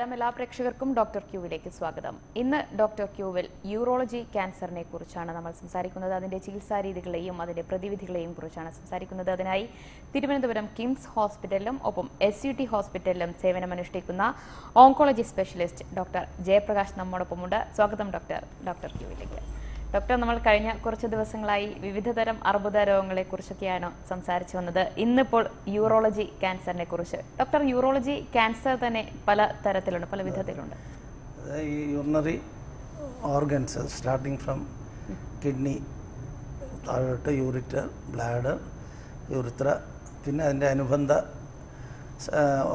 നമസ്കാരം എല്ലാ പ്രേക്ഷകർക്കും ഡോക്ടർ ക്യൂവിലേക്ക് സ്വാഗതം. ഇന്ന് ഡോക്ടർ ക്യൂവിൽ യൂറോളജി ക്യാൻസറിനെ കുറിച്ചാണ് നമ്മൾ സംസാരിക്കുന്നത്. അതിന്റെ ചികിത്സാ രീതികളെയും അതിന്റെ പ്രതിവിധികളെയും കുറിച്ചാണ് സംസാരിക്കുന്നത്. അതിനായി തിരുവനന്തപുരം കിംസ് ഹോസ്പിറ്റലിലും ഒപ്പം SUT ഹോസ്പിറ്റലിലും സേവനമനുഷ്ഠിക്കുന്ന ഓങ്കോളജി സ്പെഷ്യലിസ്റ്റ് ഡോക്ടർ ജയപ്രകാശ് നമ്മോടൊപ്പമുണ്ട്. സ്വാഗതം ഡോക്ടർ ക്യൂവിലേക്ക്. ഡോക്ടർ, നമ്മൾ കഴിഞ്ഞ കുറച്ച് ദിവസങ്ങളായി വിവിധതരം അർബുദ രോഗങ്ങളെ കുറിച്ചൊക്കെയാണ് സംസാരിച്ചു വന്നത്. ഇന്നിപ്പോൾ യൂറോളജി ക്യാൻസറിനെ കുറിച്ച്. ഡോക്ടർ, യൂറോളജി ക്യാൻസർ തന്നെ പല തരത്തിലുണ്ട്, പല വിധത്തിലുണ്ട്. ഈ urinary organs starting from kidney താഴോട്ട് യൂറിറ്റർ, ബ്ലാഡർ, യൂറിത്ര, പിന്നെ അതിൻ്റെ അനുബന്ധ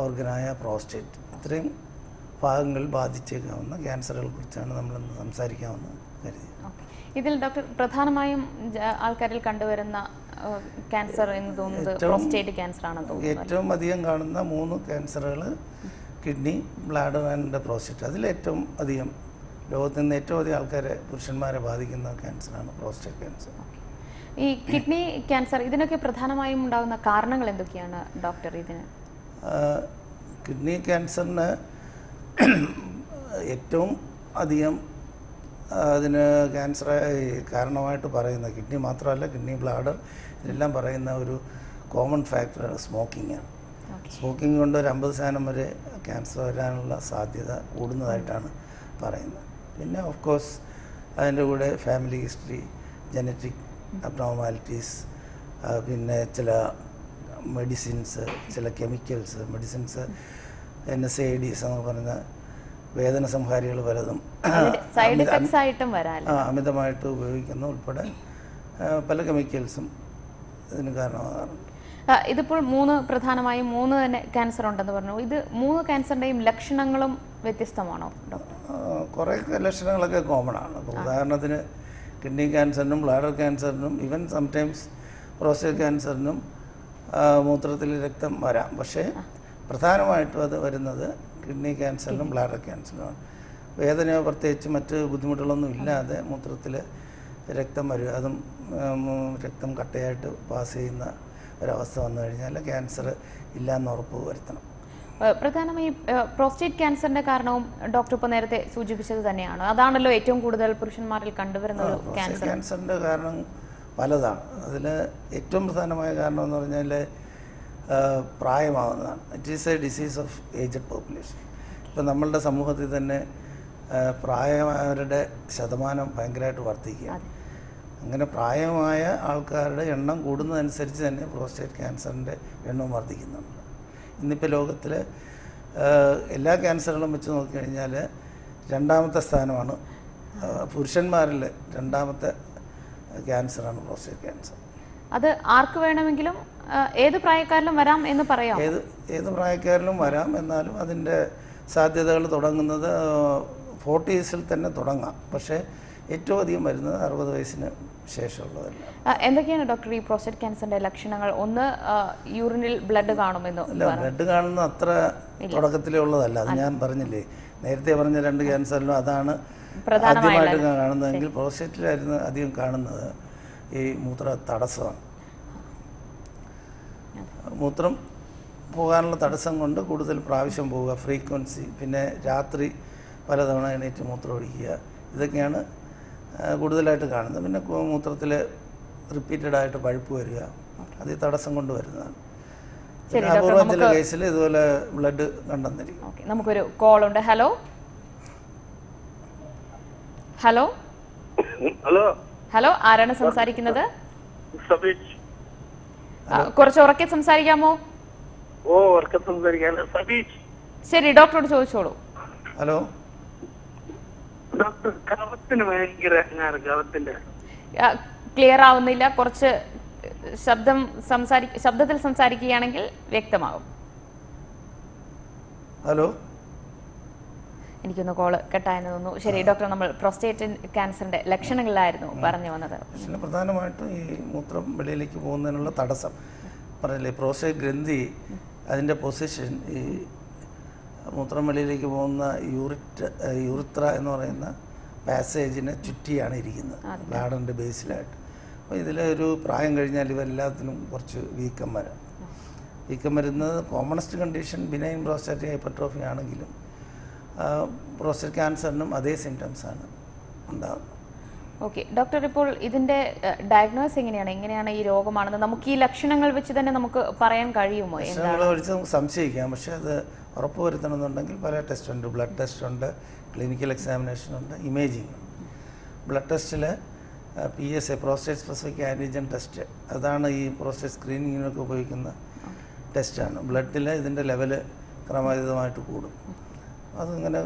ഓർഗനായ പ്രോസ്റ്റേറ്റ്, ഇത്രയും ഭാഗങ്ങൾ ബാധിച്ചേക്കാവുന്ന ക്യാൻസറുകളെ കുറിച്ചാണ് നമ്മളിന്ന് സംസാരിക്കാമെന്ന് കരുതി. ഇതിൽ ഡോക്ടർ പ്രധാനമായും ആൾക്കാരിൽ കണ്ടുവരുന്ന ക്യാൻസർ എന്ന് തോന്നുന്നത് പ്രോസ്റ്റേറ്റ് ക്യാൻസർ ആണെന്ന് തോന്നുന്നു. ഏറ്റവും അധികം കാണുന്ന 3 ക്യാൻസറുകൾ കിഡ്നി, ബ്ലാഡർ ആൻഡ് പ്രോസ്റ്റേറ്റ്. അതിലേറ്റവും അധികം ലോകത്തിൽ നിന്ന് ഏറ്റവും അധികം ആൾക്കാരെ, പുരുഷന്മാരെ ബാധിക്കുന്ന ക്യാൻസറാണ് പ്രോസ്റ്റേറ്റ് ക്യാൻസർ. ഈ കിഡ്നി ക്യാൻസർ, ഇതിനൊക്കെ പ്രധാനമായും ഉണ്ടാകുന്ന കാരണങ്ങൾ എന്തൊക്കെയാണ് ഡോക്ടർ? ഇതിന് കിഡ്നി ക്യാൻസറിന് ഏറ്റവും അധികം അതിന് ക്യാൻസർ കാരണമായിട്ട് പറയുന്ന കിഡ്നി മാത്രമല്ല, കിഡ്നി, ബ്ലാഡർ, ഇതെല്ലാം പറയുന്ന ഒരു കോമൺ ഫാക്ടർ സ്മോക്കിംഗാണ്. സ്മോക്കിംഗ് കൊണ്ട് ഒരു 50% വരെ ക്യാൻസർ വരാനുള്ള സാധ്യത കൂടുന്നതായിട്ടാണ് പറയുന്നത്. പിന്നെ ഓഫ് കോഴ്സ് അതിൻ്റെ കൂടെ ഫാമിലി ഹിസ്റ്ററി, ജനറ്റിക് അബ്നോർമാലിറ്റീസ്, പിന്നെ ചില മെഡിസിൻസ്, ചില കെമിക്കൽസ്, മെഡിസിൻസ്, NSAIDs എന്ന് പറയുന്ന വേദന സംഹാരികൾ പലതും അമിതമായിട്ട് ഉപയോഗിക്കുന്ന ഉൾപ്പെടെ പല കെമിക്കൽസും ഇതിന് കാരണമാകാറുണ്ട്. ഇതിപ്പോൾ പ്രധാനമായും 3 തന്നെ ക്യാൻസർ ഉണ്ടെന്ന് പറഞ്ഞു. ഇത് 3 ക്യാൻസറിന്റെയും ലക്ഷണങ്ങളും വ്യത്യസ്തമാണോ ഡോക്ടർ? കുറേ ലക്ഷണങ്ങളൊക്കെ കോമൺ ആണ്. ഉദാഹരണത്തിന് കിഡ്നി ക്യാൻസറിനും ബ്ലാഡർ ക്യാൻസറിനും ഈവൻ സംടൈംസ് പ്രോസ്റ്റേറ്റ് ക്യാൻസറിനും മൂത്രത്തിൽ രക്തം വരാം. പക്ഷേ പ്രധാനമായിട്ടും അത് വരുന്നത് കിഡ്നി ക്യാൻസറിനും ബ്ലാഡർ ക്യാൻസറിനുമാണ്. വേദനയോ പ്രത്യേകിച്ച് മറ്റ് ബുദ്ധിമുട്ടുകളൊന്നും ഇല്ലാതെ മൂത്രത്തിൽ രക്തം വരിക, അതും രക്തം കട്ടയായിട്ട് പാസ് ചെയ്യുന്ന ഒരവസ്ഥ വന്നു കഴിഞ്ഞാൽ ക്യാൻസർ ഇല്ലയെന്ന് ഉറപ്പ് വരുത്തണം. പ്രധാനമായും പ്രോസ്റ്റേറ്റ് ക്യാൻസറിന്റെ കാരണവും ഡോക്ടർ ഇപ്പോൾ നേരത്തെ സൂചിപ്പിച്ചത് തന്നെയാണ്. അതാണല്ലോ ഏറ്റവും കൂടുതൽ പുരുഷന്മാരിൽ കണ്ടുവരുന്ന ഒരു ക്യാൻസർ. ക്യാൻസറിൻ്റെ കാരണം പലതാണ്. അതിൽ ഏറ്റവും പ്രധാനമായ കാരണം എന്ന് പറഞ്ഞാൽ പ്രായമാവുന്നതാണ്. It is a disease of aged population. ഇപ്പം നമ്മളുടെ സമൂഹത്തിൽ തന്നെ പ്രായമായവരുടെ ശതമാനം ഭയങ്കരമായിട്ട് വർദ്ധിക്കുകയാണ്. അങ്ങനെ പ്രായമായ ആൾക്കാരുടെ എണ്ണം കൂടുന്നതനുസരിച്ച് തന്നെ പ്രോസ്റ്റേറ്റ് ക്യാൻസറിൻ്റെ എണ്ണവും വർദ്ധിക്കുന്നുണ്ട്. ഇന്നിപ്പോൾ ലോകത്തിൽ എല്ലാ ക്യാൻസറുകളും വെച്ച് നോക്കിക്കഴിഞ്ഞാൽ 2ാമത്തെ സ്ഥാനമാണ്. പുരുഷന്മാരിൽ 2ാമത്തെ ക്യാൻസറാണ് പ്രോസ്റ്റേറ്റ് ക്യാൻസർ. അത് ആർക്ക് വേണമെങ്കിലും ഏത് പ്രായക്കാരിലും വരാം എന്ന് പറയാം. ഏത് പ്രായക്കാരിലും വരാം. എന്നാലും അതിൻ്റെ സാധ്യതകൾ തുടങ്ങുന്നത് 40s തന്നെ തുടങ്ങാം. പക്ഷേ ഏറ്റവും അധികം വരുന്നത് 60 വയസ്സിന് ശേഷമുള്ളതല്ല. എന്തൊക്കെയാണ് ഡോക്ടർ ഈ പ്രോസ്റ്റേറ്റ് ക്യാൻസറിന്റെ ലക്ഷണങ്ങൾ? ഒന്ന്, യൂറിനിൽ ബ്ലഡ് കാണുമെന്നോ? അല്ല, ബ്ലഡ് കാണുന്ന അത്ര തുടക്കത്തിലേ ഉള്ളതല്ല. അത് ഞാൻ പറഞ്ഞില്ലേ, നേരത്തെ പറഞ്ഞ 2 ക്യാൻസറിലും അതാണ് ആദ്യമായിട്ട് കാണുന്നതെങ്കിൽ പ്രോസ്റ്റേറ്റിലായിരുന്നു അധികം കാണുന്നത് ഈ മൂത്ര തടസ്സമാണ്. മൂത്രം പോകാനുള്ള തടസ്സം കൊണ്ട് കൂടുതൽ പ്രാവശ്യം പോവുക, ഫ്രീക്വൻസി, പിന്നെ രാത്രി പലതവണ എണീറ്റ് മൂത്രം ഒഴിക്കുക, ഇതൊക്കെയാണ് കൂടുതലായിട്ട് കാണുന്നത്. പിന്നെ മൂത്രത്തിൽ റിപ്പീറ്റഡായിട്ട് പഴുപ്പ് വരിക, അത് ഈ തടസ്സം കൊണ്ട് വരുന്നതാണ്. അപൂർവം ചില കേസിൽ ഇതുപോലെ ബ്ലഡ് കണ്ടെന്നിരിക്കും. നമുക്കൊരു കോൾ ഉണ്ട്. ഹലോ ഹലോ ഹലോ ഹലോ, ആരാണ് സംസാരിക്കുന്നത്? സബീഷ്. കുറച്ച് ഉറക്കെ സംസാരിക്കാമോ? ഉറക്കെ സംസാരിക്കാൻ. സബീഷ്. ശരി, ഡോക്ടറോട് ചോദിച്ചോളൂ. ഹലോ ഡോക്ടർ, കവത്തിന് ഭയങ്കര കവത്തിന്റെ ക്ലിയർ ആവുന്നില്ല. കുറച്ച് ശബ്ദത്തിൽ സംസാരിക്കുകയാണെങ്കിൽ വ്യക്തമാകും. ഹലോ, എനിക്കൊന്ന് കോള് കട്ടായെന്ന് തോന്നുന്നു. ശരി ഡോക്ടർ, നമ്മൾ പ്രോസ്റ്റേറ്റ് ക്യാൻസറിന്റെ ലക്ഷണങ്ങളിലായിരുന്നു പറഞ്ഞു വന്നത്. പ്രധാനമായിട്ടും ഈ മൂത്രം വെളിയിലേക്ക് പോകുന്നതിനുള്ള തടസ്സം പറഞ്ഞില്ലേ, പ്രോസ്റ്റേറ്റ് ഗ്രന്ഥി, അതിൻ്റെ പൊസിഷൻ ഈ മൂത്രം വെളിയിലേക്ക് പോകുന്ന യൂറിത്ര എന്ന് പറയുന്ന പാസേജിനെ ചുറ്റിയാണ് ഇരിക്കുന്നത്, ബ്ലാഡറിൻ്റെ ബേസിലായിട്ട്. അപ്പോൾ ഇതിലൊരു പ്രായം കഴിഞ്ഞാൽ ഇവരെല്ലാത്തിനും കുറച്ച് വീക്കം വരാം. വീക്കം വരുന്നത് commonest condition benign prostatic hypertrophy ആണെങ്കിലും പ്രോസ്റ്റേറ്റ് ക്യാൻസറിനും അതേ സിംറ്റംസാണ് ഉണ്ടാകുന്നത്. ഓക്കെ ഡോക്ടർ, ഇപ്പോൾ ഇതിന്റെ ഡയഗ്നോസ് എങ്ങനെയാണ് ഈ രോഗമാണെന്ന് നമുക്ക് ഈ ലക്ഷണങ്ങൾ വെച്ച് തന്നെ നമുക്ക് പറയാൻ കഴിയുമോ? ലക്ഷണങ്ങൾ വെച്ച് നമുക്ക് സംശയിക്കാം, പക്ഷേ അത് ഉറപ്പുവരുത്തണമെന്നുണ്ടെങ്കിൽ പല ടെസ്റ്റ് ഉണ്ട്. ബ്ലഡ് ടെസ്റ്റ് ഉണ്ട്, ക്ലിനിക്കൽ എക്സാമിനേഷൻ ഉണ്ട്, ഇമേജിംഗ് ഉണ്ട്. ബ്ലഡ് ടെസ്റ്റിൽ PSA prostate specific antigen test, അതാണ് ഈ പ്രോസ്റ്റേറ്റ് സ്ക്രീനിങ്ങിനൊക്കെ ഉപയോഗിക്കുന്ന ടെസ്റ്റാണ്. ബ്ലഡിൽ ഇതിൻ്റെ ലെവല് ക്രമാതീതമായിട്ട് കൂടും. അതിങ്ങനെ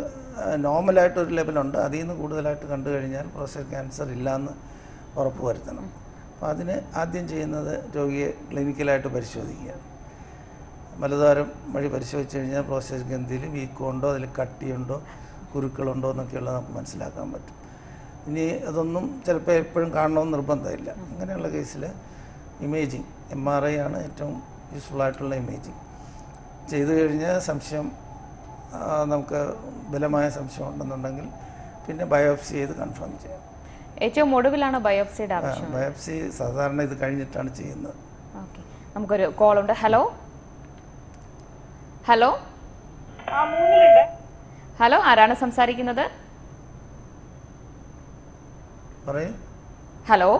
നോർമലായിട്ടൊരു ലെവലുണ്ട്, അതിൽ നിന്ന് കൂടുതലായിട്ട് കണ്ടു കഴിഞ്ഞാൽ പ്രോസ്റ്റേറ്റ് ക്യാൻസർ ഇല്ലയെന്ന് ഉറപ്പ് വരുത്തണം. അപ്പോൾ അതിന് ആദ്യം ചെയ്യുന്നത് രോഗിയെ ക്ലിനിക്കലായിട്ട് പരിശോധിക്കുക. മലദ്വാരം വഴി പരിശോധിച്ച് കഴിഞ്ഞാൽ പ്രോസ്റ്റേറ്റ് ഗ്രന്ഥിയിൽ വീക്കമുണ്ടോ, അതിൽ കട്ടിയുണ്ടോ, കുരുക്കളുണ്ടോ എന്നൊക്കെയുള്ളത് നമുക്ക് മനസ്സിലാക്കാൻ പറ്റും. ഇനി അതൊന്നും ചിലപ്പോൾ എപ്പോഴും കാണണമെന്ന് നിർബന്ധമില്ല. അങ്ങനെയുള്ള കേസിൽ ഇമേജിങ് MRI ആണ് ഏറ്റവും യൂസ്ഫുള്ളായിട്ടുള്ള ഇമേജിങ്. ചെയ്തു കഴിഞ്ഞാൽ സംശയം നമുക്ക് ബലമായ സംശയം ഉണ്ടെന്നുണ്ടെങ്കിൽ പിന്നെ ബയോപ്സി ചെയ്ത് കൺഫേം ചെയ്യാം. ഏറ്റവും ഒടുവിലാണ് ബയോപ്സിയുടെ ആവശ്യം. ബയോപ്സി സാധാരണ ഇത് കഴിഞ്ഞിട്ടാണ് ചെയ്യുന്നത്. ഓക്കെ, നമുക്കൊരു കോൾ ഉണ്ട്. ഹലോ ഹലോ ഹലോ, ആരാണ് സംസാരിക്കുന്നത്? പറയൂ. ഹലോ,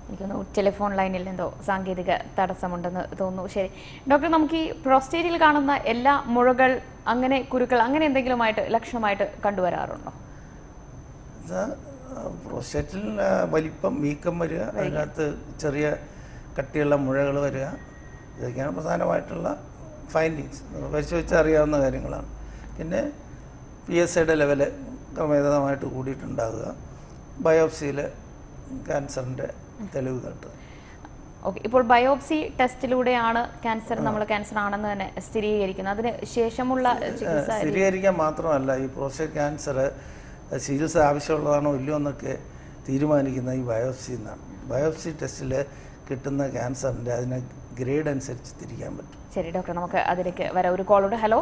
എനിക്കൊന്ന് ടെലിഫോൺ ലൈനിൽ എന്തോ സാങ്കേതിക തടസ്സമുണ്ടെന്ന് തോന്നുന്നു. ശരി ഡോക്ടർ, നമുക്ക് ഈ പ്രോസ്റ്റേറ്റിൽ കാണുന്ന എല്ലാ മുഴകൾ, അങ്ങനെ കുരുക്കൾ, അങ്ങനെ എന്തെങ്കിലുമായിട്ട് ലക്ഷണമായിട്ട് കണ്ടുവരാറുണ്ടോ? പ്രോസ്റ്റേറ്റിൽ വലിപ്പം, വീക്കം വരിക, അതിനകത്ത് ചെറിയ കട്ടിയുള്ള മുഴകൾ വരിക, ഇതൊക്കെയാണ് പ്രധാനമായിട്ടുള്ള ഫൈൻഡിങ്സ്. പരിശോധിച്ചാൽ അറിയാവുന്ന കാര്യങ്ങളാണ്. പിന്നെ PSAയുടെ ലെവല് ക്രമേതമായിട്ട് കൂടിയിട്ടുണ്ടാകുക, ബയോപ്സിയിൽ ക്യാൻസറിൻ്റെ തെളിവ് കാട്ടുക. ഓക്കെ, ഇപ്പോൾ ബയോപ്സി ടെസ്റ്റിലൂടെയാണ് നമ്മൾ ക്യാൻസർ ആണെന്ന് തന്നെ സ്ഥിരീകരിക്കുന്നത്. അതിന് ശേഷമുള്ള ചികിത്സ സ്ഥിരീകരിക്കാൻ മാത്രമല്ല, ഈ പ്രോസ്റ്റേറ്റ് ക്യാൻസർ ചികിത്സ ആവശ്യമുള്ളതാണോ ഇല്ലയോ എന്നൊക്കെ തീരുമാനിക്കുന്ന ഈ ബയോപ്സി എന്നാണ്. ബയോപ്സി ടെസ്റ്റിൽ കിട്ടുന്ന ക്യാൻസറിൻ്റെ അതിനെ ഗ്രേഡ് അനുസരിച്ച് തിരിക്കാൻ പറ്റും. ശരി ഡോക്ടർ, നമുക്ക് അതിലേക്ക് വരാം. ഒരു കോളുണ്ട്. ഹലോ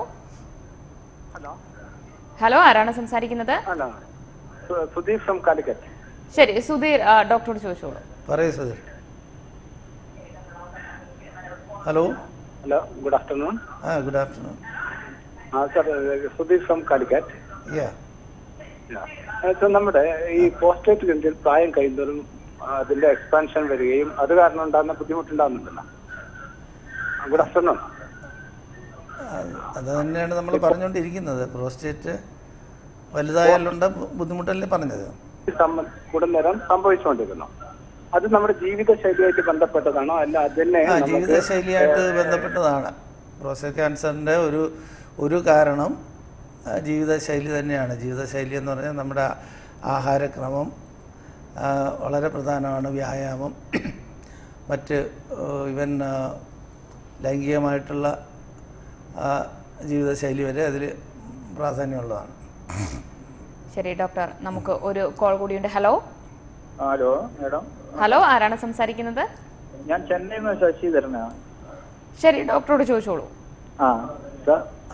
ഹലോ ഹലോ, ആരാണ് സംസാരിക്കുന്നത്? Hello, Sudheer from Calicut. ശരി സുധീർ, ഡോക്ടറോട് ചോദിച്ചോളൂ. പറയൂ Sudheer. Hello hello, good afternoon. Good afternoon. Sir, Sudheer from Calicut. Yeah sir, നമ്മുടെ ഈ പ്രോസ്റ്റേറ്റ് ഗ്രന്ഥിയിൽ പ്രായം കഴിയുന്നതും അതിന്റെ എക്സ്പാൻഷൻ വരികയും അത് കാരണം ഉണ്ടാകുന്ന ബുദ്ധിമുട്ടുണ്ടാകുന്നുണ്ടല്ലോ. Good afternoon. അത് തന്നെയാണ് നമ്മൾ പറഞ്ഞുകൊണ്ടിരിക്കുന്നത്. പ്രോസ്റ്റേറ്റ് വലുതായാലുണ്ട് ബുദ്ധിമുട്ടല്ലേ പറഞ്ഞത്. കൂടുതൽ സംഭവിച്ചുകൊണ്ടിരുന്നു. അത് നമ്മുടെ ജീവിതശൈലിയായിട്ട് ബന്ധപ്പെട്ടതാണോ അല്ല അതിനെ ജീവിതശൈലിയായിട്ട് ബന്ധപ്പെട്ടതാണ്. പ്രോസ്റ്റേറ്റ് ക്യാൻസറിൻ്റെ ഒരു കാരണം ജീവിതശൈലി തന്നെയാണ്. ജീവിതശൈലി എന്ന് പറഞ്ഞാൽ നമ്മുടെ ആഹാരക്രമം വളരെ പ്രധാനമാണ്. വ്യായാമം, മറ്റ് ഇവൻ ലൈംഗികമായിട്ടുള്ള ജീവിതശൈലി വരെ അതിൽ പ്രാധാന്യമുള്ളതാണ്. ശരി ഡോക്ടർ, നമുക്ക് ഒരു കോൾ കൂടിയുണ്ട്. Hello hello madam. ഹലോ, ആരാണ് സംസാരിക്കുന്നത്? ഞാൻ ചെന്നൈയിൽ നിന്ന് ശശിധരനാണ്. ശരി, ഡോക്ടറോട് ചോദിച്ചോളൂ.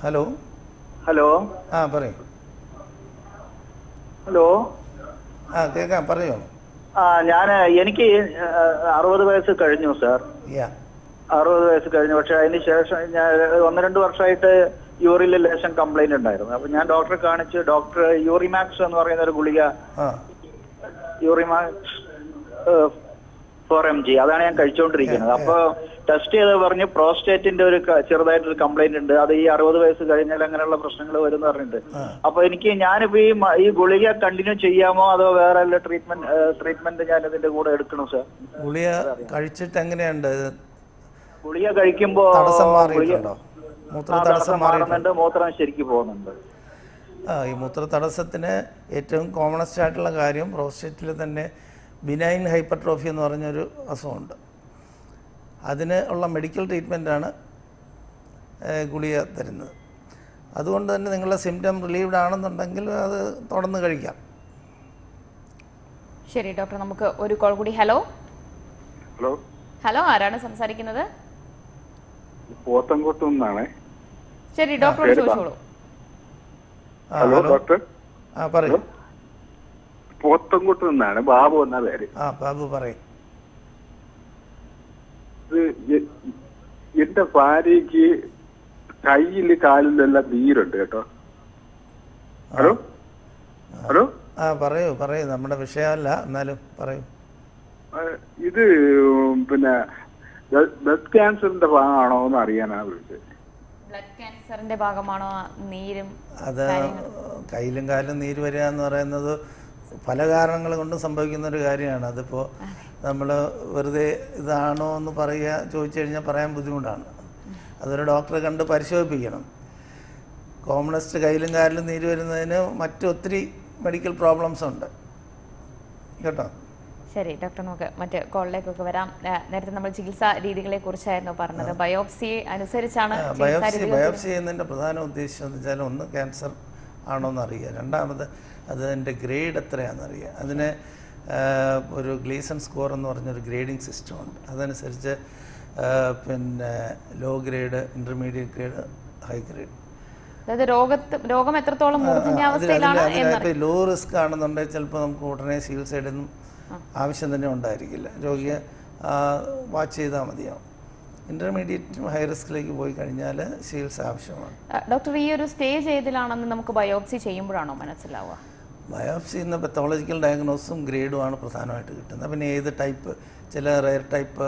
ഹലോ ഹലോ പറയൂ. ഹലോ കേൾക്കാം, പറയൂ. എനിക്ക് 60 വയസ്സ് കഴിഞ്ഞു സാർ. 60 വയസ്സ് കഴിഞ്ഞു. പക്ഷെ അതിന് ശേഷം ഞാൻ 1-2 വർഷമായിട്ട് യൂറിനിൽ ലേശം കംപ്ലൈന്റ് ഉണ്ടായിരുന്നു. അപ്പൊ ഞാൻ ഡോക്ടറെ കാണിച്ച്, ഡോക്ടർ യൂറിമാക്സ് എന്ന് പറയുന്ന ഒരു ഗുളിക, യൂറിമാക്സ് 4mg, അതാണ് ഞാൻ കഴിച്ചുകൊണ്ടിരിക്കുന്നത്. അപ്പൊ ടെസ്റ്റ് ചെയ്ത് പറഞ്ഞ് പ്രോസ്റ്റേറ്റിന്റെ ഒരു ചെറുതായിട്ടൊരു കംപ്ലൈന്റ് ഉണ്ട്. അത് ഈ 60 വയസ്സ് കഴിഞ്ഞാൽ അങ്ങനെയുള്ള പ്രശ്നങ്ങൾ വരും പറഞ്ഞിട്ടുണ്ട്. അപ്പൊ ഞാനിപ്പോ ഈ ഗുളിക കണ്ടിന്യൂ ചെയ്യാമോ അതോ വേറെ ട്രീറ്റ്മെന്റ് ഞാൻ ഇതിന്റെ കൂടെ എടുക്കണോ സാർ? ഗുളിക കഴിച്ചിട്ട് എങ്ങനെയുണ്ട്? ഗുളിക കഴിക്കുമ്പോ മാറുന്നുണ്ട്, മൂത്രം ശരിക്കും പോകുന്നുണ്ട്. ഈ മൂത്ര തടസ്സത്തിന് ഏറ്റവും കോമണസ്റ്റ് ആയിട്ടുള്ള കാര്യം പ്രോസ്റ്റേറ്റിൽ തന്നെ ബിനൈൻ ഹൈപ്പർട്രോഫി എന്ന് പറഞ്ഞൊരു അസുഖമുണ്ട്. അതിന് ഉള്ള മെഡിക്കൽ ട്രീറ്റ്മെൻറ്റാണ് ഗുളിക തരുന്നത്. അതുകൊണ്ട് തന്നെ നിങ്ങളുടെ സിംറ്റം റിലീവ്ഡ് ആണെന്നുണ്ടെങ്കിൽ അത് തുടർന്ന് കഴിക്കാം. ശരി ഡോക്ടർ, നമുക്ക് ഒരു കോൾ കൂടി. ഹലോ ഹലോ ഹലോ, ആരാണ് സംസാരിക്കുന്നത്? പോത്തൻകോട്ട് നിന്നാണ്. ശരി, ഡോക്ടറോട് ചോദിച്ചോളൂ. Hello doctor. പറയൂ. പോത്തൻകോട്ട് നിന്നാണ്, ബാബു എന്ന പേര്. ബാബു പറയും. എന്റെ ഭാര്യക്ക് കയ്യില് കാലിലെല്ലാം നീരുണ്ട് കേട്ടോ. ഹലോ ഹലോ പറയൂ നമ്മുടെ വിഷയമല്ല, എന്നാലും പറയൂ. ഇത് പിന്നെ ബ്ലഡ് ക്യാൻസറിന്റെ ഭാഗമാണോ എന്ന് അറിയാനാണ് വിളിച്ചത്. ബ്ലഡ് ക്യാൻസറിന്റെ ഭാഗമാണോ നീരും? അത് കയ്യിലും കാലിലും നീര് വരിക എന്ന് പറയുന്നത് പല കാരണങ്ങൾ കൊണ്ടും സംഭവിക്കുന്ന ഒരു കാര്യമാണ്. അതിപ്പോൾ നമ്മൾ വെറുതെ ഇതാണോ എന്ന് ചോദിച്ചു കഴിഞ്ഞാൽ പറയാൻ ബുദ്ധിമുട്ടാണ്. അതൊരു ഡോക്ടറെ കണ്ട് പരിശോധിപ്പിക്കണം. കോമണസ്റ്റ് കയ്യിലും കാലിലും നീര് വരുന്നതിന് മറ്റൊത്തിരി മെഡിക്കൽ പ്രോബ്ലംസ് ഉണ്ട് കേട്ടോ. ശരി ഡോക്ടർ, നമുക്ക് മറ്റ് കോളിലേക്കൊക്കെ വരാം. നേരത്തെ നമ്മൾ ചികിത്സാ രീതികളെ കുറിച്ചായിരുന്നു പറഞ്ഞത്. ബയോപ്സി അനുസരിച്ചാണ് ബയോപ്സി ചെയ്യുന്നതിൻ്റെ പ്രധാന ഉദ്ദേശം എന്ന് വെച്ചാൽ ഒന്ന് ക്യാൻസർ ആണോ എന്നറിയുക, രണ്ടാമത് അതിൻ്റെ ഗ്രേഡ് എത്രയാണെന്നറിയുക. അതിന് ഒരു ഗ്ലീസൺ സ്കോർ എന്ന് പറഞ്ഞൊരു ഗ്രേഡിംഗ് സിസ്റ്റം ഉണ്ട്. അതനുസരിച്ച് പിന്നെ low grade, intermediate grade, high grade. അതായത് രോഗം എത്രത്തോളം മൂർധന്യാവസ്ഥയിലാണ്. ലോ റിസ്ക് ആണെന്നുണ്ടെങ്കിൽ ചിലപ്പോൾ നമുക്ക് ഉടനെ ചികിത്സയുടെയൊന്നും ആവശ്യം തന്നെ ഉണ്ടായിരിക്കില്ല. രോഗിയെ വാച്ച് ചെയ്താൽ മതിയാവും. ഇന്റർമീഡിയറ്റും ഹൈ റിസ്കിലേക്ക് പോയി കഴിഞ്ഞാൽ ചികിത്സ ആവശ്യമാണ്. ഡോക്ടർ, ഈ ഒരു സ്റ്റേജ് ഏതിലാണെന്ന് നമുക്ക് ബയോപ്സി ചെയ്യുമ്പോഴാണോ മനസ്സിലാവുക? ബയോപ്സി എന്ന പത്തോളജിക്കൽ ഡയഗ്നോസും ഗ്രേഡുമാണ് പ്രധാനമായിട്ട് കിട്ടുന്നത്. പിന്നെ ഏത് ടൈപ്പ്, ചില റെയർ ടൈപ്പ്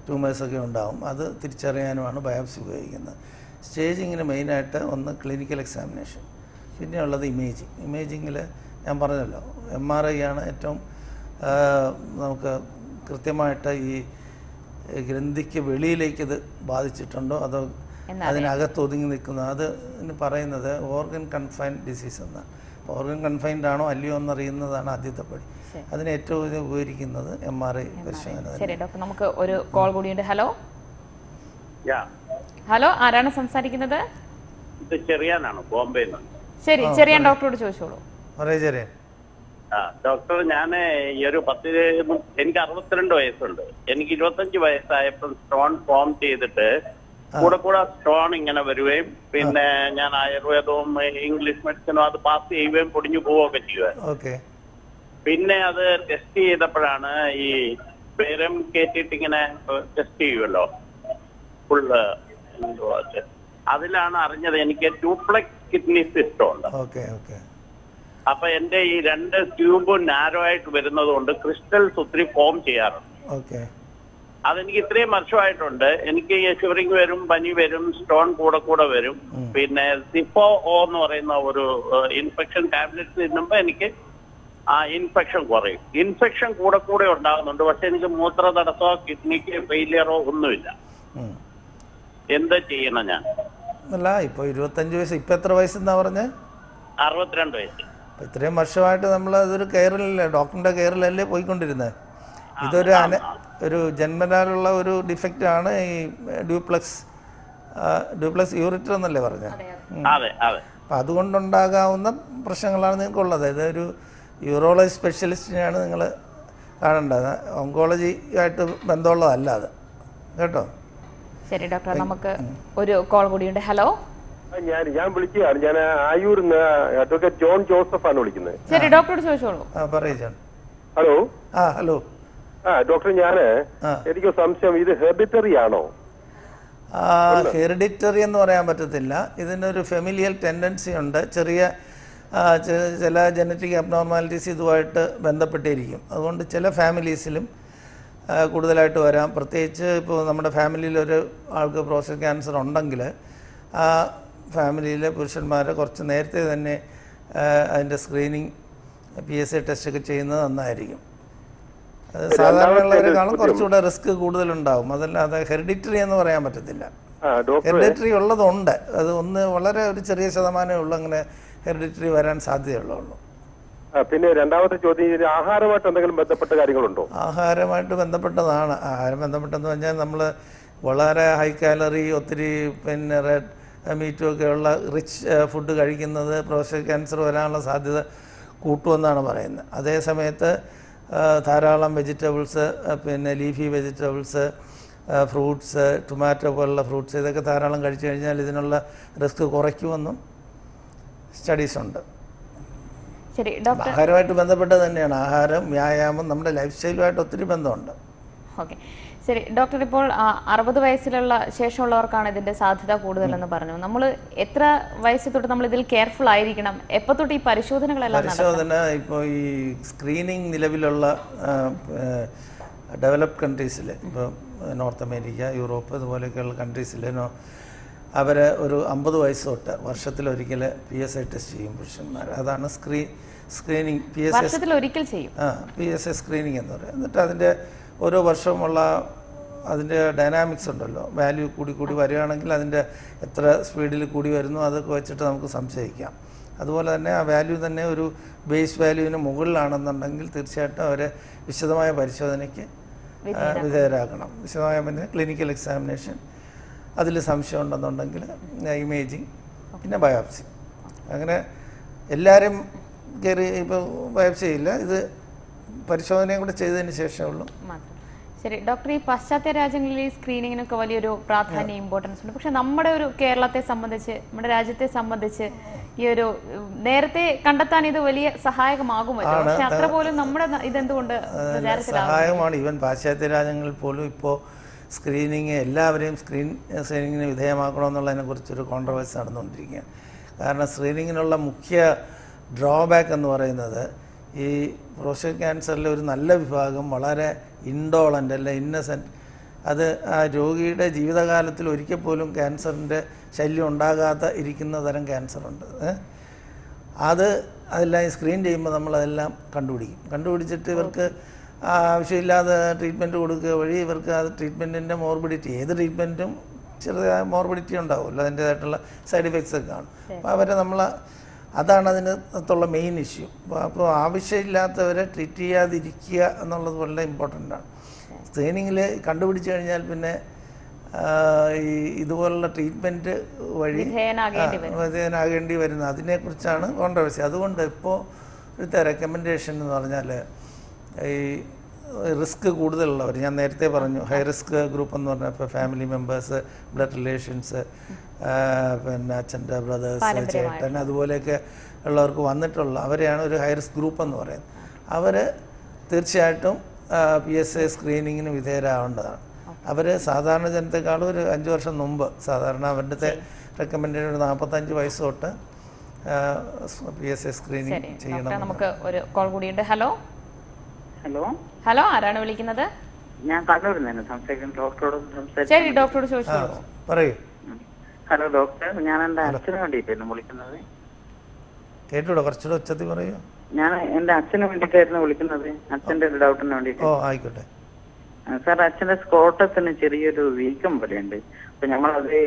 ട്യൂമേഴ്സൊക്കെ ഉണ്ടാവും, അത് തിരിച്ചറിയാനുമാണ് ബയോപ്സി ഉപയോഗിക്കുന്നത്. സ്റ്റേജിങ്ങിന് മെയിനായിട്ട് ഒന്ന് ക്ലിനിക്കൽ എക്സാമിനേഷൻ, പിന്നെ ഉള്ളത് ഇമേജിങ്ങിൽ ഞാൻ പറഞ്ഞല്ലോ MRI ആണ് ഏറ്റവും നമുക്ക് കൃത്യമായിട്ട് ഈ ഗ്രന്ഥിക്ക് വെളിയിലേക്ക് ഇത് ബാധിച്ചിട്ടുണ്ടോ അതോ അതിനകത്ത് ഒതുങ്ങി നിൽക്കുന്നു, അത് പറയുന്നത് ഓർഗൻ കൺഫൈൻഡ് ഡിസീസ് എന്നാണ്. ഓർഗൻ കൺഫൈൻഡ് ആണോ അല്ലയോ എന്നറിയുന്നതാണ് ആദ്യത്തെ പടി. അതിന് ഏറ്റവും ഉപകരിക്കുന്നത് MRI പരിശോധന. ശരി ഡോക്ടർ, നമുക്ക് ഒരു കോൾ കൂടിയുണ്ട്. ഹലോ, ആരാണ് സംസാരിക്കുന്നത്? ചെറിയാനാണ്, ബോംബെ. ശരി ചെറിയാൻ, ഡോക്ടറോട് ചോദിച്ചോളൂ. ഡോക്ടർ, ഞാൻ ഈ ഒരു എനിക്ക് 62 വയസ്സുണ്ട്. എനിക്ക് 25 വയസ്സായപ്പോൾ സ്റ്റോൺ ഫോം ചെയ്തിട്ട് കൂടെ സ്റ്റോൺ ഇങ്ങനെ വരികയും പിന്നെ ഞാൻ ആയുർവേദവും ഇംഗ്ലീഷ് മെഡിസിനും അത് പാസ് ചെയ്യുകയും പൊടിഞ്ഞു പോവുകയൊക്കെ ചെയ്യുക. പിന്നെ അത് ടെസ്റ്റ് ചെയ്തപ്പോഴാണ് ഈ പേരം കയറ്റിയിട്ട് ഇങ്ങനെ ടെസ്റ്റ് ചെയ്യുമല്ലോ ഫുള്ള്, അതിലാണ് അറിഞ്ഞത് എനിക്ക് ഡ്യൂപ്ലെക്സ് കിഡ്നി സിസ്റ്റം ഉണ്ട്. അപ്പൊ എന്റെ ഈ 2 ട്യൂബും നാരോ ആയിട്ട് വരുന്നത് കൊണ്ട് ക്രിസ്റ്റൽസ് ഒത്തിരി ഫോം ചെയ്യാറുണ്ട്. അതെനിക്ക് ഇത്രയും വർഷമായിട്ടുണ്ട്. എനിക്ക് ഷിവറിങ് വരും, പനി വരും, സ്റ്റോൺ കൂടെ വരും. പിന്നെ സിഫോ എന്ന് പറയുന്ന ഒരു ഇൻഫെക്ഷൻ ടാബ്ലറ്റ്സ് തിന്നുമ്പോ എനിക്ക് ആ ഇൻഫെക്ഷൻ കുറയും. ഇൻഫെക്ഷൻ കൂടെ ഉണ്ടാകുന്നുണ്ട്, പക്ഷെ എനിക്ക് മൂത്ര തടസ്സമോ കിഡ്നിക്ക് ഫെയിലിയറോ ഒന്നുമില്ല. എന്താ ചെയ്യണം ഞാൻ? അല്ല, ഇപ്പൊ 25 വയസ്സ്, ഇപ്പൊ എത്ര വയസ്സെന്നാ പറഞ്ഞേ? 62 വയസ്സ്. ഇത്രയും വർഷമായിട്ട് നമ്മൾ അതൊരു കെയറിലല്ലേ, ഡോക്ടറിന്റെ കെയറിലല്ലേ പോയിക്കൊണ്ടിരുന്നത്. ഇതൊരു ഒരു ജന്മനാലുള്ള ഒരു ഡിഫക്റ്റ് ആണ് ഈ ഡ്യൂപ്ലക്സ് യൂറിറ്റർ എന്നല്ലേ പറഞ്ഞത്. അപ്പം അതുകൊണ്ടുണ്ടാകാവുന്ന പ്രശ്നങ്ങളാണ് നിങ്ങൾക്കുള്ളത്. ഇതൊരു യൂറോളജി സ്പെഷ്യലിസ്റ്റിനെയാണ് നിങ്ങൾ കാണേണ്ടത്, ഓങ്കോളജി ആയിട്ട് ബന്ധമുള്ളതല്ല അത് കേട്ടോ. ശരി ഡോക്ടർ, നമുക്ക് ഒരു കോൾ കൂടിയുണ്ട്. ഹലോ, ഞാൻ വിളിക്കുകയാണ്. ഞാൻ ആയൂരിന്ന് അഡ്വക്കേറ്റ് ജോൺ ജോസഫ് ആണ് വിളിക്കുന്നത്. ശരി ഡോക്ടറോട് ചോദിച്ചോളൂ. ഹലോ. ഹലോ ഡോക്ടർ, എനിക്ക് സംശയം, ഇത് ഹെറിഡിറ്ററി ആണോ? ഹെറിഡിറ്ററി എന്ന് പറയാൻ പറ്റത്തില്ല. ഇതിനൊരു ഫെമിലിയൽ ടെൻഡൻസി ഉണ്ട്. ചില ജനറ്റിക് അബ്നോർമാലിറ്റീസ് ഇതുമായിട്ട് ബന്ധപ്പെട്ടിരിക്കും. അതുകൊണ്ട് ചില ഫാമിലീസിലും കൂടുതലായിട്ട് വരാം. പ്രത്യേകിച്ച് ഇപ്പോൾ നമ്മുടെ ഫാമിലിയിലൊരു ആൾക്ക് പ്രോസ്റ്റേറ്റ് ക്യാൻസർ ഉണ്ടെങ്കിൽ ആ ഫാമിലിയിലെ പുരുഷന്മാരെ കുറച്ച് നേരത്തെ തന്നെ അതിൻ്റെ സ്ക്രീനിങ് PSA ടെസ്റ്റൊക്കെ ചെയ്യുന്നത് നന്നായിരിക്കും. അത് സാധാരണയുള്ളവരെക്കാളും കുറച്ചുകൂടെ റിസ്ക് കൂടുതലുണ്ടാവും. അതല്ലാതെ ഹെറിഡിറ്ററി എന്ന് പറയാൻ പറ്റത്തില്ല. ഹെറിഡിറ്ററി ഉള്ളതുണ്ട്, അത് വളരെ ഒരു ചെറിയ ശതമാനമേ ഉള്ളൂ അങ്ങനെ ഹെറിഡിറ്ററി വരാൻ സാധ്യതയുള്ളൂ. പിന്നെ രണ്ടാമത്തെ ചോദ്യം, ആഹാരമായിട്ട് എന്തെങ്കിലും ബന്ധപ്പെട്ട കാര്യങ്ങളുണ്ടോ? ആഹാരമായിട്ട് ബന്ധപ്പെട്ടതാണ്. ആഹാരം ബന്ധപ്പെട്ടെന്ന് പറഞ്ഞാൽ നമ്മൾ വളരെ ഹൈ കാലറി, ഒത്തിരി പിന്നെ റെഡ് മീറ്റും ഒക്കെയുള്ള റിച്ച് ഫുഡ് കഴിക്കുന്നത് പ്രോസ്റ്റേറ്റ് ക്യാൻസർ വരാനുള്ള സാധ്യത കൂട്ടുമെന്നാണ് പറയുന്നത്. അതേ സമയത്ത് ധാരാളം വെജിറ്റബിൾസ്, പിന്നെ ലീഫി വെജിറ്റബിൾസ്, ഫ്രൂട്ട്സ്, ടൊമാറ്റോ പോലുള്ള ഫ്രൂട്ട്സ്, ഇതൊക്കെ ധാരാളം കഴിച്ചു കഴിഞ്ഞാൽ ഇതിനുള്ള റിസ്ക് കുറയ്ക്കുമെന്നും സ്റ്റഡീസുണ്ട്. ആഹാരമായിട്ട് ബന്ധപ്പെട്ട് തന്നെയാണ്. ആഹാരം, വ്യായാമം, നമ്മുടെ ലൈഫ് സ്റ്റൈലുമായിട്ട് ഒത്തിരി ബന്ധമുണ്ട്. ഓക്കെ, ശരി ഡോക്ടർ. ഇപ്പോൾ 60 വയസ്സിലുള്ള ശേഷമുള്ളവർക്കാണ് ഇതിന്റെ സാധ്യത കൂടുതലെന്ന് പറഞ്ഞു. നമ്മൾ എത്ര വയസ്സ് തൊട്ട് നമ്മൾ ഇതിൽ കെയർഫുൾ ആയിരിക്കണം? എപ്പോൾ തൊട്ട് ഈ പരിശോധനകളെല്ലാം പരിശോധന ഇപ്പോൾ ഈ സ്ക്രീനിങ് നിലവിലുള്ള ഡെവലപ്ഡ് കൺട്രീസിൽ, ഇപ്പോൾ നോർത്ത് അമേരിക്ക, യൂറോപ്പ് ഇതുപോലെയൊക്കെയുള്ള കൺട്രീസിൽ അവർ ഒരു 50 വയസ്സ് തൊട്ട് വർഷത്തിലൊരിക്കൽ PSA ടെസ്റ്റ് ചെയ്യും പുരുഷന്മാർ. അതാണ് സ്ക്രീനിങ് PSA സ്ക്രീനിങ് എന്ന് പറയും. എന്നിട്ട് അതിൻ്റെ ഓരോ വർഷമുള്ള അതിൻ്റെ ഡൈനാമിക്സ് ഉണ്ടല്ലോ, വാല്യൂ കൂടി വരികയാണെങ്കിൽ അതിൻ്റെ എത്ര സ്പീഡിൽ കൂടി വരുന്നു അതൊക്കെ വെച്ചിട്ട് നമുക്ക് സംശയിക്കാം. അതുപോലെ തന്നെ ആ വാല്യൂ തന്നെ ഒരു ബേസ് വാല്യൂവിന് മുകളിലാണെന്നുണ്ടെങ്കിൽ തീർച്ചയായിട്ടും അവരെ വിശദമായ പരിശോധനയ്ക്ക് വിധേയരാക്കണം. വിശദമായ ക്ലിനിക്കൽ എക്സാമിനേഷൻ, അതിൽ സംശയം ഉണ്ടെന്നുണ്ടെങ്കിൽ ഇമേജിങ്, പിന്നെ ബയോപ്സി. അങ്ങനെ എല്ലാവരും കയറി ഇപ്പോൾ ബയോപ്സി ചെയ്യില്ല, ഇത് പരിശോധനയും കൂടെ ചെയ്തതിന് ശേഷമുള്ളൂ. ശരി ഡോക്ടർ, ഈ പാശ്ചാത്യ രാജ്യങ്ങളിൽ ഈ സ്ക്രീനിങ്ങിനൊക്കെ വലിയൊരു പ്രാധാന്യം, ഇമ്പോർട്ടൻസ് ഉണ്ട്. പക്ഷെ നമ്മുടെ ഒരു കേരളത്തെ സംബന്ധിച്ച്, നമ്മുടെ രാജ്യത്തെ സംബന്ധിച്ച് ഈ ഒരു നേരത്തെ കണ്ടെത്താൻ ഇത് വലിയ സഹായകമാകുമല്ലോ. പക്ഷെ അത്ര പോലും നമ്മുടെ ഇതെന്തുകൊണ്ട് സഹായകമാണ്? ഈവൻ പാശ്ചാത്യ രാജ്യങ്ങളിൽ പോലും ഇപ്പോൾ സ്ക്രീനിങ് എല്ലാവരെയും സ്ക്രീനിങ്ങിന് വിധേയമാക്കണമെന്നുള്ളതിനെ കുറിച്ചൊരു കോൺട്രവേഴ്സി നടന്നുകൊണ്ടിരിക്കുകയാണ്. കാരണം സ്ക്രീനിങ്ങിനുള്ള മുഖ്യ ഡ്രോബാക്ക് എന്ന് പറയുന്നത് ഈ പ്രോസ്റ്റേറ്റ് ക്യാൻസറിലെ ഒരു നല്ല വിഭാഗം വളരെ ഇൻഡോളൻ്റ് അല്ല ഇന്നസെൻറ്റ്, അത് ആ രോഗിയുടെ ജീവിതകാലത്തിൽ ഒരിക്കൽ പോലും ക്യാൻസറിൻ്റെ ശല്യം ഉണ്ടാകാതെ ഇരിക്കുന്ന തരം ക്യാൻസറുണ്ട്. അതെല്ലാം സ്ക്രീൻ ചെയ്യുമ്പോൾ നമ്മളതെല്ലാം കണ്ടുപിടിച്ചിട്ട് ഇവർക്ക് ആവശ്യമില്ലാതെ ട്രീറ്റ്മെൻറ്റ് കൊടുക്കുക വഴി ഇവർക്ക് അത് ട്രീറ്റ്മെൻറ്റിൻ്റെ മോർബിഡിറ്റി, ഏത് ട്രീറ്റ്മെൻറ്റും ചെറുതായ മോർബിഡിറ്റി ഉണ്ടാവുമല്ലോ, അതിൻ്റേതായിട്ടുള്ള സൈഡ് എഫക്ട്സ് ഒക്കെ കാണും. അപ്പോൾ അവരെ അതാണ് അതിനകത്തുള്ള മെയിൻ ഇഷ്യൂ. അപ്പോൾ ആവശ്യമില്ലാത്തവരെ ട്രീറ്റ് ചെയ്യാതിരിക്കുക എന്നുള്ളത് വളരെ ഇമ്പോർട്ടൻ്റ് ആണ്. സ്ക്രീനിങ്ങിൽ കണ്ടുപിടിച്ച് കഴിഞ്ഞാൽ പിന്നെ ഈ ഇതുപോലുള്ള ട്രീറ്റ്മെൻറ്റ് വഴി വിധേയനാകേണ്ടി വരുന്നത്, അതിനെക്കുറിച്ചാണ് കോൺട്രവേഴ്സി. അതുകൊണ്ട് ഇപ്പോൾ ഇവിടുത്തെ റെക്കമെൻഡേഷൻ എന്ന് പറഞ്ഞാൽ ഈ റിസ്ക് കൂടുതലുള്ളവർ, ഞാൻ നേരത്തെ പറഞ്ഞു ഹൈ റിസ്ക് ഗ്രൂപ്പ് എന്ന് പറഞ്ഞാൽ ഇപ്പോൾ ഫാമിലി മെമ്പേഴ്സ്, ബ്ലഡ് റിലേഷൻസ്, പിന്നെ അച്ഛൻ്റെ ബ്രദേഴ്സ്, ചേട്ടൻ, അതുപോലെയൊക്കെ ഉള്ളവർക്ക് അവരെയാണ് ഒരു ഹൈ റിസ്ക് ഗ്രൂപ്പ് എന്ന് പറയുന്നത്. അവർ തീർച്ചയായിട്ടും PSA സ്ക്രീനിങ്ങിന് വിധേയരാവേണ്ടതാണ്. അവർ സാധാരണ ജനത്തെക്കാളും ഒരു 5 വർഷം മുമ്പ് സാധാരണ അവരുടെ റെക്കമെൻഡേഷൻ 45 വയസ്സ് തൊട്ട് PSA സ്ക്രീനിങ് ചെയ്യണം. നമുക്ക് ഒരു കോൾ കൂടിയുണ്ട്. ഹലോ ഹലോ, ആരാണ് വിളിക്കുന്നത്? ഞാൻ കണ്ണൂരിൽ നിന്ന് സംസാരിക്കുന്നു. ഡോക്ടറോട് ശരി, ഡോക്ടറോട് ചോദിച്ചോളൂ. പറയൂ. ഹലോ ഡോക്ടർ, ഞാൻ എന്റെ അച്ഛന് വേണ്ടിയിട്ടായിരുന്നു വിളിക്കുന്നത്. കേട്ടൂടോ, കുറച്ചുകൂടെ ഉച്ചത്തിൽ പറയൂ. ഞാൻ എന്റെ അച്ഛന് വേണ്ടിയിട്ടായിരുന്നു വിളിക്കുന്നത്, അച്ഛന്റെ ഒരു ഡൗട്ടിന് വേണ്ടിയിട്ട്. ആയിക്കോട്ടെ സാർ, അച്ഛന്റെ സ്കോട്ടത്തിന് ചെറിയൊരു വീക്കം പോലെയുണ്ട്. അപ്പൊ നമ്മളത്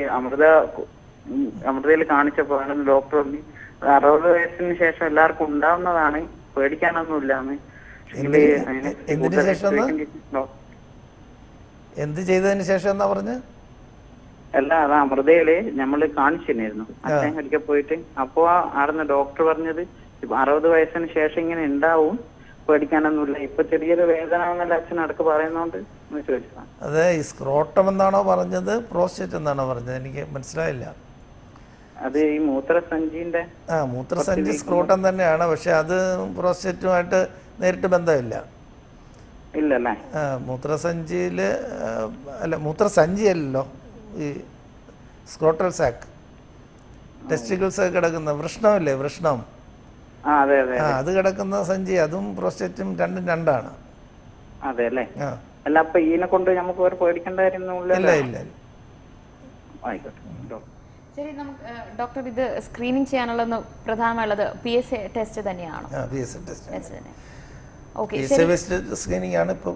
അമൃതയിൽ കാണിച്ചപ്പോ ഡോക്ടർ പറഞ്ഞു 60 വയസ്സിന് ശേഷം എല്ലാവർക്കും ഉണ്ടാവുന്നതാണ്, പേടിക്കാനൊന്നുമില്ലാന്ന്. എന്ത് ചെയ്തതിന് ശേഷം എന്നാ പറഞ്ഞ്? അല്ല, അത് അമൃതയില് നമ്മള് കാണിച്ചിരുന്നു അച്ഛൻ ഒരിക്കൽ പോയിട്ട്. അപ്പോ ആടുന്ന ഡോക്ടർ പറഞ്ഞത് 60 വയസ്സിന് ശേഷം ഇങ്ങനെ ഉണ്ടാവും, പേടിക്കാനൊന്നുമില്ല. ഇപ്പൊ ചെറിയൊരു വേദന എന്നല്ല അച്ഛൻ അടുക്ക് പറയുന്നോണ്ട് ചോദിച്ചതാണ്. അതെ, ഈ സ്ക്രോട്ടം എന്നാണോ പറഞ്ഞത്, പ്രോസ്റ്റേറ്റ് എന്നാണോ പറഞ്ഞത്? എനിക്ക് മനസ്സിലായില്ല. അത് ഈ മൂത്രസഞ്ചിന്റെ മൂത്രസഞ്ചി സ്ക്രോട്ടം തന്നെയാണ്, പക്ഷെ അത് പ്രോസ്റ്റേറ്റുമായിട്ട് നേരിട്ട് ബന്ധമില്ല. ഇല്ലല്ലേ? മൂത്രസഞ്ചിയിൽ അല്ല, മൂത്രസഞ്ചിയല്ലോ ഈ സ്ക്രോട്ടൽ സാക്ക്, ടെസ്റ്റിക്കിൾസ് കിടക്കുന്ന വൃഷ്ണമില്ലേ, വൃഷ്ണം, അത് കിടക്കുന്ന സഞ്ചി, അതും പ്രോസ്റ്റേറ്റും രണ്ടാണ്. അതെ അല്ലേ? അല്ല, അപ്പൊ ഇതിനെ കൊണ്ട് നമുക്ക് പേടിക്കേണ്ട കാര്യമൊന്നുമില്ല. ഇല്ല. ആയിക്കോട്ടെ. ശരി, നമുക്ക് ഡോക്ടർ ഇത് സ്ക്രീനിങ് ചെയ്യാനുള്ള പ്രധാനമുള്ളത് PSA ടെസ്റ്റ് തന്നെയാണോ? PSA ടെസ്റ്റ് തന്നെ. ഓക്കെ, PSA ബേസ്ഡ് സ്ക്രീനിങ് ആണ് ഇപ്പോൾ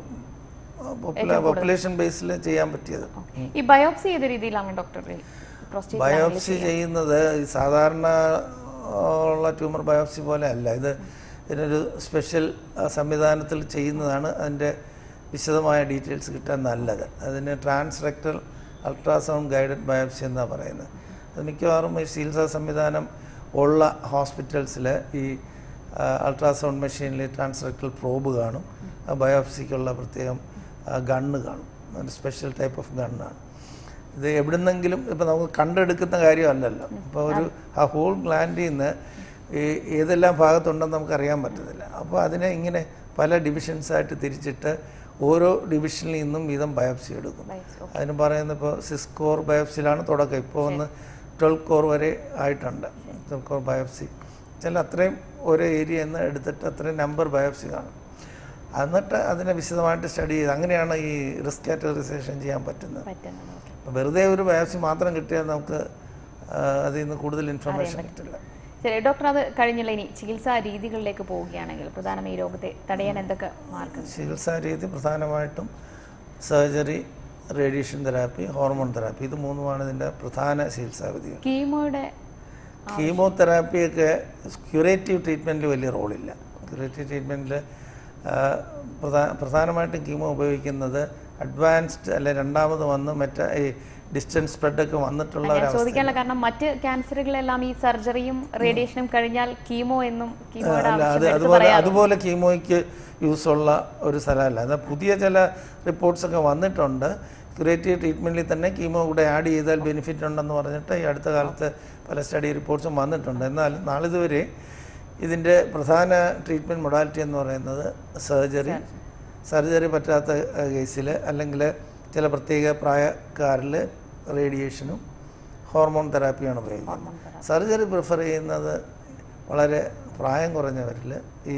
പോപ്പുലേഷൻ ബേസിൽ ചെയ്യാൻ പറ്റിയത്. ഈ ബയോപ്സി ഏത് രീതിയിലാണ് ഡോക്ടർ? ബയോപ്സി ചെയ്യുന്നത് സാധാരണ ഉള്ള ട്യൂമർ ബയോപ്സി പോലെ അല്ല. ഇതിനൊരു സ്പെഷ്യൽ സംവിധാനത്തിൽ ചെയ്യുന്നതാണ് അതിൻ്റെ വിശദമായ ഡീറ്റെയിൽസ് കിട്ടാൻ നല്ലത്. അതിന് ട്രാൻസ്റെക്ടൽ അൾട്രാസൗണ്ട് ഗൈഡഡ് ബയോപ്സി എന്നാണ് പറയുന്നത്. അത് മിക്കവാറും ഈ ചികിത്സാ സംവിധാനം ഉള്ള ഹോസ്പിറ്റൽസിൽ ഈ അൾട്രാസൗണ്ട് മെഷീനിൽ ട്രാൻസ്റെക്ടൽ പ്രോബ് കാണും, ബയോപ്സിക്കുള്ള പ്രത്യേകം ഗണ്ണ് കാണും. ഒരു സ്പെഷ്യൽ ടൈപ്പ് ഓഫ് ഗണ്ണാണ് ഇത്. എവിടുന്നെങ്കിലും ഇപ്പോൾ നമുക്ക് കണ്ടെടുക്കുന്ന കാര്യമല്ലല്ലോ. ഇപ്പോൾ ആ ഹോൾ ഗ്ലാൻഡിൽ നിന്ന് ഏതെല്ലാം ഭാഗത്തുണ്ടെന്ന് നമുക്കറിയാൻ പറ്റത്തില്ല. അപ്പോൾ അതിനെ ഇങ്ങനെ പല ഡിവിഷൻസായിട്ട് തിരിച്ചിട്ട് ഓരോ ഡിവിഷനിൽ നിന്നും വീതം ബയോപ്സി എടുക്കും. അതിന് പറയുന്നത് ഇപ്പോൾ 6 കോർ ബയോപ്സിയിലാണ് തുടക്കം. ഇപ്പോൾ വന്ന് 12 കോർ വരെ ആയിട്ടുണ്ട്. 12 കോർ ബയോപ്സി ചില അത്രയും ഓരോ ഏരിയ എന്ന് എടുത്തിട്ട് അത്രയും നമ്പർ ബയോപ്സി കാണും. എന്നിട്ട് അതിനെ വിശദമായിട്ട് സ്റ്റഡി ചെയ്ത് അങ്ങനെയാണ് ഈ റിസ്ക് കാറ്റഗറൈസേഷൻ ചെയ്യാൻ പറ്റുന്നത്. വെറുതെ ഒരു ബയോപ്സി മാത്രം കിട്ടിയാൽ നമുക്ക് അതിൽ നിന്ന് കൂടുതൽ ഇൻഫർമേഷൻ കിട്ടില്ല. ശരി ഡോക്ടർ, അത് കഴിഞ്ഞുള്ള ഇനി ചികിത്സാ രീതികളിലേക്ക് പോവുകയാണെങ്കിൽ പ്രധാനമായി ഈ രോഗത്തെ തടയാൻ എന്തൊക്കെ മാർഗം? ചികിത്സാ രീതി പ്രധാനമായിട്ടും surgery, radiation therapy, hormone therapy, ഇത് മൂന്നുമാണ് ഇതിൻ്റെ പ്രധാന ചികിത്സാ വിധികൾ. കീമോതെറാപ്പിയൊക്കെ ക്യൂറേറ്റീവ് ട്രീറ്റ്മെൻറ്റിൽ വലിയ റോളില്ല. ക്യൂറേറ്റീവ് ട്രീറ്റ്മെൻറ്റിൽ പ്രധാനമായിട്ടും കീമോ ഉപയോഗിക്കുന്നത് അഡ്വാൻസ്ഡ് അല്ലെ രണ്ടാമത് വന്ന് മറ്റേ ഈ ഡിസ്റ്റൻസ് സ്പ്രെഡൊക്കെ വന്നിട്ടുള്ള ചോദിക്കാനുള്ള കാരണം മറ്റ് ക്യാൻസറുകളെല്ലാം ഈ സർജറിയും റേഡിയേഷനും കഴിഞ്ഞാൽ കീമോ എന്നും അതുപോലെ കീമോയ്ക്ക് യൂസുള്ള ഒരു സ്ഥലമല്ല. എന്നാൽ പുതിയ ചില റിപ്പോർട്ട്സൊക്കെ വന്നിട്ടുണ്ട്. ക്യൂറേറ്റീവ് ട്രീറ്റ്മെൻറ്റിൽ തന്നെ കീമോ കൂടെ ആഡ് ചെയ്താൽ ബെനിഫിറ്റ് ഉണ്ടെന്ന് പറഞ്ഞിട്ട് ഈ അടുത്ത കാലത്ത് പല സ്റ്റഡി റിപ്പോർട്ട്സും വന്നിട്ടുണ്ട്. എന്നാൽ നാളിതുവരെ ഇതിൻ്റെ പ്രധാന ട്രീറ്റ്മെൻറ്റ് മൊഡാലിറ്റി എന്ന് പറയുന്നത് സർജറി പറ്റാത്ത കേസിൽ അല്ലെങ്കിൽ ചില പ്രത്യേക പ്രായക്കാരിൽ റേഡിയേഷനും ഹോർമോൺ തെറാപ്പിയാണ് ഉപയോഗിക്കുന്നത്. സർജറി പ്രിഫർ ചെയ്യുന്നത് വളരെ പ്രായം കുറഞ്ഞവരിൽ ഈ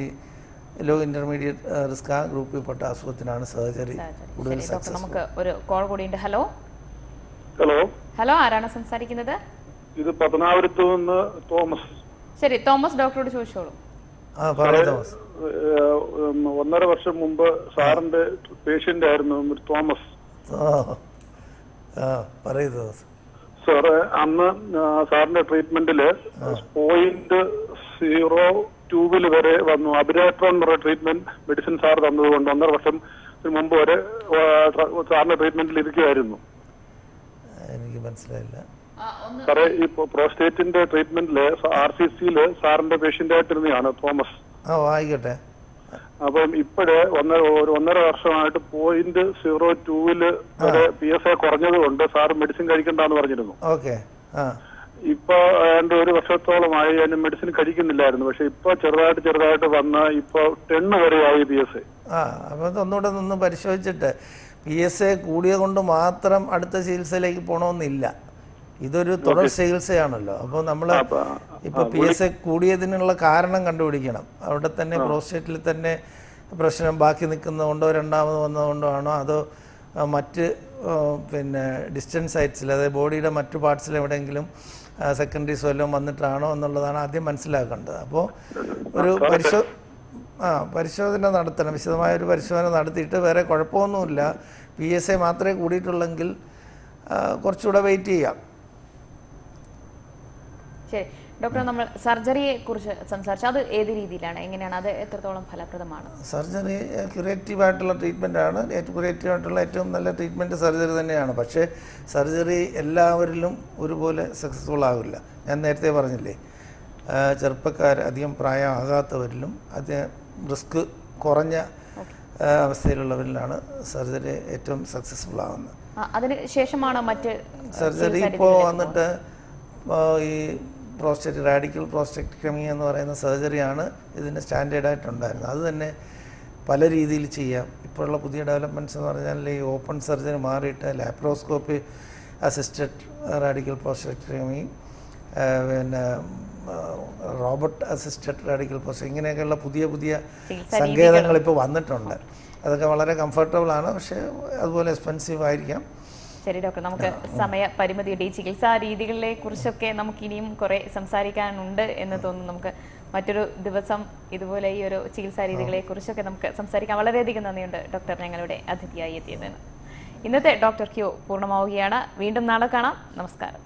ലോ ഇൻ്റർമീഡിയറ്റ് റിസ്ക് ആ ഗ്രൂപ്പിൽപ്പെട്ട അസുഖത്തിനാണ് സർജറി കൂടുതൽ സക്സസ്. നമുക്ക് ഒരു കോൾ കൂടിയുണ്ട്. ഹലോ ഹലോ, ആരാണ് സംസാരിക്കുന്നത്? ഇത് പത്തനാപുരത്ത് നിന്ന് തോമസ്. ശരി തോമസ്, ഡോക്ടറോട് ചോദിച്ചോളൂ. 1.5 വർഷം മുമ്പ് സാറിന്റെ പേഷ്യന്റ് ആയിരുന്നു തോമസ്. സാറ് അന്ന് സാറിന്റെ ട്രീറ്റ്മെന്റില് 0.02 വരെ വന്നു. അബിരാട്രോൺ എന്ന് പറയുന്ന ട്രീറ്റ്മെന്റ് മെഡിസിൻ സാർ തന്നതുകൊണ്ട് 1.5 വർഷം മുമ്പ് വരെ സാറിന്റെ ട്രീറ്റ്മെന്റിൽ ഇരിക്കുകയായിരുന്നു. എനിക്ക് മനസ്സിലായില്ല സാറേ. ഈ പ്രോസ്റ്റേറ്റിന്റെ ട്രീറ്റ്മെന്റില് RCCയില് സാറിന്റെ പേഷ്യന്റ് ആയിട്ടിരുന്നതാണ് തോമസ്. ആയിക്കോട്ടെ. അപ്പം ഇപ്പോഴ് 1.5 വർഷമായിട്ട് 0.02 വരെ PSA കുറഞ്ഞത് കൊണ്ട് സാർ മെഡിസിൻ കഴിക്കണ്ടെന്ന് പറഞ്ഞിരുന്നു. ഇപ്പൊ ഏതാണ്ട് 1 വർഷത്തോളമായി അതിന് മെഡിസിൻ കഴിക്കുന്നില്ലായിരുന്നു. പക്ഷെ ഇപ്പൊ ചെറുതായിട്ട് വന്ന് ഇപ്പൊ 10 വരെയായി PSA. അപ്പൊ ഒന്നുകൂടെ ഒന്ന് പരിശോധിച്ചിട്ട് PSA കൂടിയ കൊണ്ട് മാത്രം അടുത്ത ചികിത്സയിലേക്ക് പോകണമെന്നില്ല. ഇതൊരു തുടർ ചികിത്സയാണല്ലോ. അപ്പോൾ നമ്മൾ ഇപ്പോൾ PSA കൂടിയതിനുള്ള കാരണം കണ്ടുപിടിക്കണം. അവിടെ തന്നെ പ്രോസ്റ്റേറ്റിൽ തന്നെ പ്രശ്നം ബാക്കി നിൽക്കുന്നതുകൊണ്ടോ രണ്ടാമത് വന്നതുകൊണ്ടോ ആണോ, അതോ മറ്റ് പിന്നെ ഡിസ്റ്റൻസ് സൈറ്റ്സിൽ, അതായത് ബോഡിയുടെ മറ്റു പാർട്സിൽ എവിടെയെങ്കിലും സെക്കൻഡറീസ് വല്ലതും വന്നിട്ടാണോ എന്നുള്ളതാണ് ആദ്യം മനസ്സിലാക്കേണ്ടത്. അപ്പോൾ ഒരു പരിശോധന നടത്തണം. വിശദമായൊരു പരിശോധന നടത്തിയിട്ട് വേറെ കുഴപ്പമൊന്നുമില്ല, PSA മാത്രമേ കൂടിയിട്ടുള്ളെങ്കിൽ കുറച്ചുകൂടെ വെയിറ്റ് ചെയ്യാം. ശരി ഡോക്ടർ, നമ്മൾ സർജറിയെ കുറിച്ച് സംസാരിച്ചു. അത് ഏത് രീതിയിലാണ്, എങ്ങനെയാണ്, അത് എത്രത്തോളം ഫലപ്രദമാണ്? സർജറി ക്യൂറേറ്റീവ് ആയിട്ടുള്ള ട്രീറ്റ്മെൻ്റ് ആണ്. ക്യൂറേറ്റീവ് ആയിട്ടുള്ള ഏറ്റവും നല്ല ട്രീറ്റ്മെൻറ്റ് സർജറി തന്നെയാണ്. പക്ഷേ സർജറി എല്ലാവരിലും ഒരുപോലെ സക്സസ്ഫുൾ ആവില്ല. ഞാൻ നേരത്തെ പറഞ്ഞില്ലേ, ചെറുപ്പക്കാർ അധികം പ്രായമാകാത്തവരിലും അധികം റിസ്ക് കുറഞ്ഞ അവസ്ഥയിലുള്ളവരിലാണ് സർജറി ഏറ്റവും സക്സസ്ഫുൾ ആകുന്നത്. അതിന് ശേഷമാണ് മറ്റ് സർജറി ഇപ്പോൾ വന്നിട്ട് ഈ റാഡിക്കൽ പ്രോസ്റ്റെക്ടമി എന്ന് പറയുന്ന സർജറിയാണ് ഇതിന് സ്റ്റാൻഡേർഡായിട്ടുണ്ടായിരുന്നത്. അത് തന്നെ പല രീതിയിൽ ചെയ്യാം. ഇപ്പോഴുള്ള പുതിയ ഡെവലപ്മെൻറ്റ്സ് എന്ന് പറഞ്ഞാൽ ഈ ഓപ്പൺ സർജറി മാറിയിട്ട് ലാപ്രോസ്കോപ്പി അസിസ്റ്റഡ് റാഡിക്കൽ പ്രോസ്റ്റെക്ടമി, പിന്നെ റോബോട്ട് അസിസ്റ്റഡ് റാഡിക്കൽ പ്രോസ്റ്റെക്ടമി, ഇങ്ങനെയൊക്കെയുള്ള പുതിയ സങ്കേതങ്ങൾ ഇപ്പോൾ വന്നിട്ടുണ്ട്. അതൊക്കെ വളരെ കംഫർട്ടബിൾ ആണ്, പക്ഷേ അതുപോലെ എക്സ്പെൻസീവ് ആയിരിക്കാം. ശരി ഡോക്ടർ, നമുക്ക് സമയ പരിമിതിയുടെ ഈ ചികിത്സാ രീതികളെ കുറിച്ചൊക്കെ നമുക്ക് ഇനിയും കുറേ സംസാരിക്കാനുണ്ട് എന്ന് തോന്നുന്നു. നമുക്ക് മറ്റൊരു ദിവസം ഇതുപോലെ ഈ ഒരു ചികിത്സാ രീതികളെ കുറിച്ചൊക്കെ നമുക്ക് സംസാരിക്കാം. വളരെയധികം നന്ദിയുണ്ട് ഡോക്ടർ ഞങ്ങളുടെ അതിഥിയായി എത്തിയതിന്. ഇന്നത്തെ ഡോക്ടർ ക്യൂ പൂർണ്ണമാവുകയാണ്. വീണ്ടും നാളെ കാണാം. നമസ്കാരം.